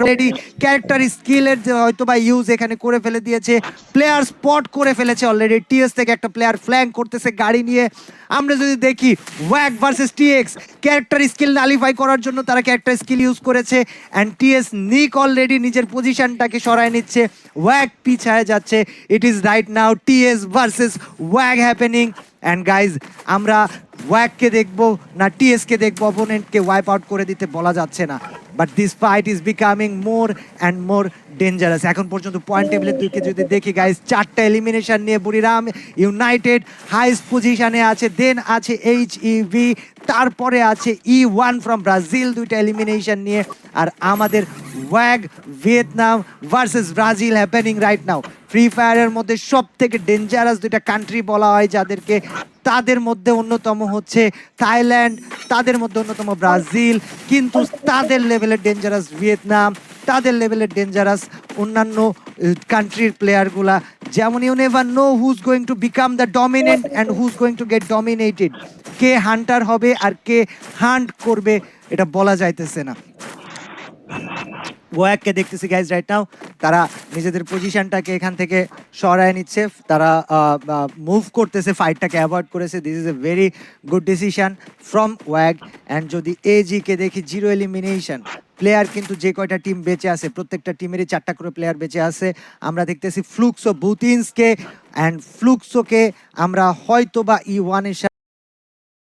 Already character স্কিলের যে হয়তো বা ইউজ এখানে করে ফেলে দিয়েছে, প্লেয়ার স্পট করে ফেলেছে অলরেডি। টিএস থেকে একটা প্লেয়ার ফ্ল্যাঙ্ক করতেছে গাড়ি নিয়ে। আমরা যদি দেখি Walk versus TX, character skill nullify করার জন্য তারা ক্যারেক্টার স্কিল ইউজ করেছে, অ্যান্ড টিএস নিক অলরেডি নিজের পজিশনটাকে সরায় নিচ্ছে, ওয়াক পিছায় যাচ্ছে। It is right now TS versus Walk happening. And guys, আমরা ওয়াককে দেখবো না টিএসকে দেখবো অপোনেন্টকে ওয়াইপ আউট করে দিতে বলা যাচ্ছে না, but this fight is becoming more and more dangerous. এখন পর্যন্ত পয়েন্ট টেবিলের দিকে যদি দেখি গাইজ, 4টা এলিমিনেশন নিয়ে বুড়িরাম ইউনাইটেড হাইস্ট পজিশনে আছে, দেন আছে HEV, তারপরে আছে E1 ফ্রম ব্রাজিল 2টা এলিমিনেশন নিয়ে, আর আমাদের ওয়াগ Vietnam versus Brazil happening right now. Free ফায়ারের মধ্যে সব থেকে ডেঞ্জারাস 2টা কান্ট্রি বলা হয় যাদেরকে, তাদের মধ্যে অন্যতম হচ্ছে থাইল্যান্ড, তাদের মধ্যে অন্যতম ব্রাজিল, কিন্তু তাদের লেভেলের ডেঞ্জারাস ভিয়েতনাম, তাদের লেভেলের ডেঞ্জারাস অন্যান্য কান্ট্রির প্লেয়ারগুলা। যেমন you never know who's going to become the dominant and who's going to get dominated. কে হান্টার হবে আর কে হান্ট করবে এটা বলা যাইতেছে না। ওয়াককে দেখতেছি গাইজ রাইট নাও, তারা নিজেদের পজিশনটাকে এখান থেকে সরায় নিচ্ছে, তারা মুভ করতেছে, ফাইটটাকে অ্যাভয়েড করেছে। This is a very good decision from ওয়াগ। অ্যান্ড যদি এজিকে দেখি, 0 এলিমিনেশন প্লেয়ার, কিন্তু যে কয়টা টিম বেঁচে আছে প্রত্যেকটা টিমেরই 4টা করে প্লেয়ার বেঁচে আছে। আমরা দেখতেছি ফ্লুক্সো বুতিন্সকে, অ্যান্ড ফ্লুক্সোকে আমরা হয়তো বা E1 এর